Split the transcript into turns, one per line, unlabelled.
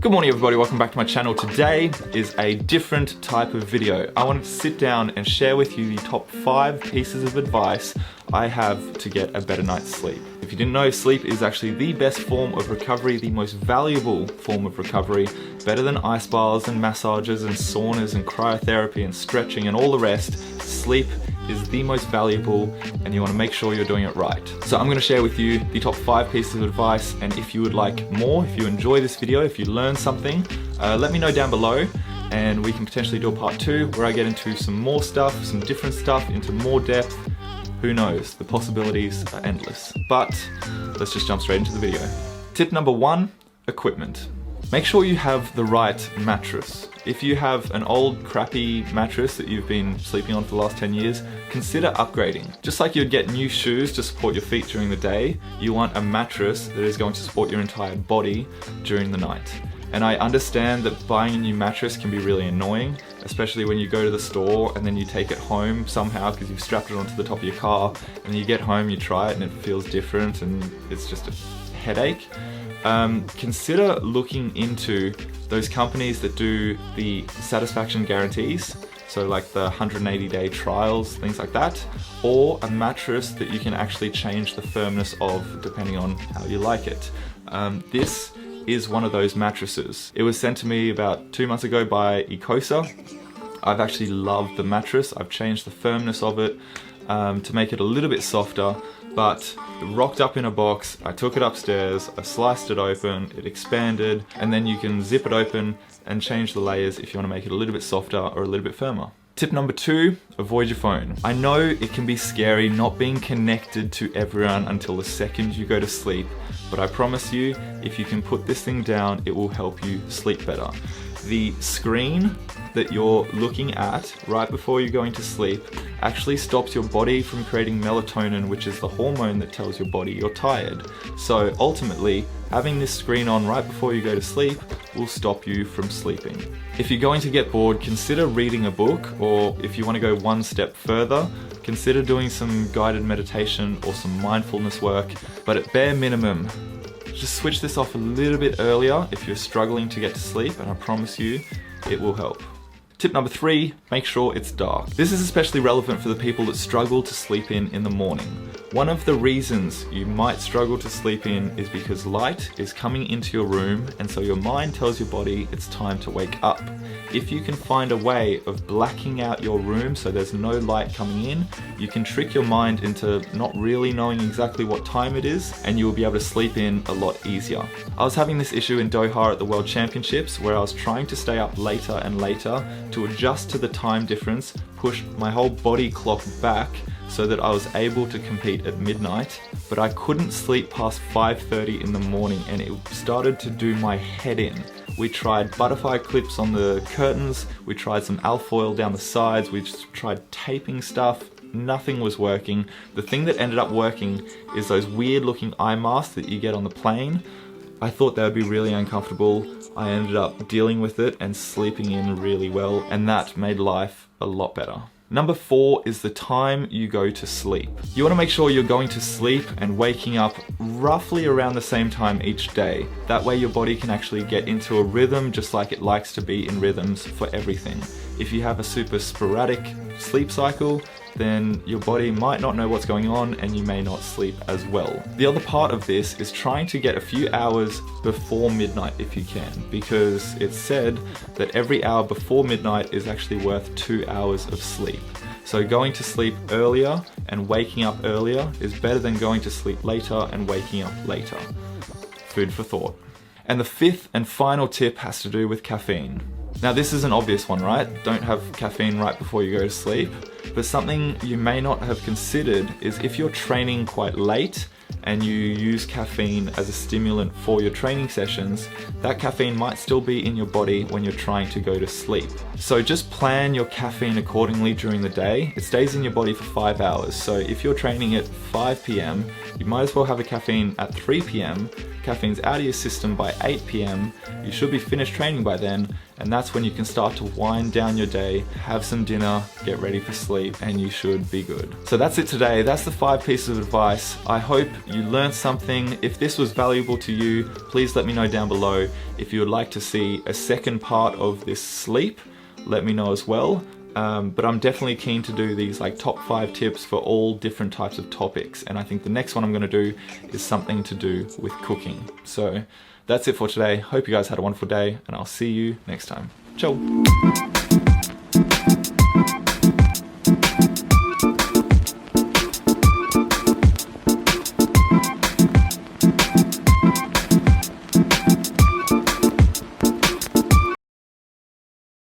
Good morning everybody, welcome back to my channel. Today is a different type of video. I wanted to sit down and share with you the top 5 pieces of advice I have to get a better night's sleep. If you didn't know, sleep is actually the best form of recovery, the most valuable form of recovery, better than ice baths and massages and saunas and cryotherapy and stretching and all the rest. Sleep is the most valuable and you want to make sure you're doing it right. So I'm going to share with you the top 5 pieces of advice, and if you would like more, if you enjoy this video, if you learn something, let me know down below and we can potentially do a part 2 where I get into some more stuff, some different stuff, into more depth. Who knows? The possibilities are endless. But let's just jump straight into the video. Tip number 1, equipment. Make sure you have the right mattress. If you have an old crappy mattress that you've been sleeping on for the last 10 years, consider upgrading. Just like you'd get new shoes to support your feet during the day, you want a mattress that is going to support your entire body during the night. And I understand that buying a new mattress can be really annoying, especially when you go to the store and then you take it home somehow because you've strapped it onto the top of your car, and then you get home, you try it and it feels different and it's just a headache. Consider looking into those companies that do the satisfaction guarantees, so like the 180-day trials, things like that, or a mattress that you can actually change the firmness of depending on how you like it. This is one of those mattresses. It was sent to me about 2 months ago by Ecosa. I've actually loved the mattress. I've changed the firmness of it to make it a little bit softer, but it rocked up in a box. I took it upstairs, I sliced it open, it expanded, and then you can zip it open and change the layers if you want to make it a little bit softer or a little bit firmer. Tip number 2, avoid your phone. I know it can be scary not being connected to everyone until the second you go to sleep, but I promise you, if you can put this thing down, it will help you sleep better. The screen that you're looking at right before you're going to sleep actually stops your body from creating melatonin, which is the hormone that tells your body you're tired. So ultimately, having this screen on right before you go to sleep will stop you from sleeping. If you're going to get bored, consider reading a book, or if you want to go one step further, consider doing some guided meditation or some mindfulness work. But at bare minimum, just switch this off a little bit earlier if you're struggling to get to sleep, and I promise you, it will help. Tip number 3, make sure it's dark. This is especially relevant for the people that struggle to sleep in the morning. One of the reasons you might struggle to sleep in is because light is coming into your room, and so your mind tells your body it's time to wake up. If you can find a way of blacking out your room so there's no light coming in, you can trick your mind into not really knowing exactly what time it is, and you will be able to sleep in a lot easier. I was having this issue in Doha at the World Championships where I was trying to stay up later and later to adjust to the time difference, push my whole body clock back so that I was able to compete at midnight, but I couldn't sleep past 5:30 in the morning, and it started to do my head in. We tried butterfly clips on the curtains, we tried some alfoil down the sides, we just tried taping stuff, nothing was working. The thing that ended up working is those weird looking eye masks that you get on the plane. I thought they would be really uncomfortable. I ended up dealing with it and sleeping in really well, and that made life a lot better. Number 4 is the time you go to sleep. You want to make sure you're going to sleep and waking up roughly around the same time each day. That way your body can actually get into a rhythm just like it likes to be in rhythms for everything. If you have a super sporadic sleep cycle, then your body might not know what's going on and you may not sleep as well. The other part of this is trying to get a few hours before midnight if you can, because it's said that every hour before midnight is actually worth 2 hours of sleep. So going to sleep earlier and waking up earlier is better than going to sleep later and waking up later. Food for thought. And the 5th and final tip has to do with caffeine. Now this is an obvious one, right? Don't have caffeine right before you go to sleep. But something you may not have considered is if you're training quite late and you use caffeine as a stimulant for your training sessions, that caffeine might still be in your body when you're trying to go to sleep. So just plan your caffeine accordingly during the day. It stays in your body for 5 hours. So if you're training at 5 p.m. you might as well have a caffeine at 3 p.m. Caffeine's out of your system by 8 p.m. You should be finished training by then, and that's when you can start to wind down your day, have some dinner, get ready for sleep, and you should be good. So that's it today. That's the 5 pieces of advice. I hope you learned something. If this was valuable to you, please let me know down below. If you would like to see a second part of this sleep, let me know as well. But I'm definitely keen to do these like top 5 tips for all different types of topics, and I think the next one I'm going to do is something to do with cooking. So that's it for today. Hope you guys had a wonderful day, and I'll see you next time. Ciao!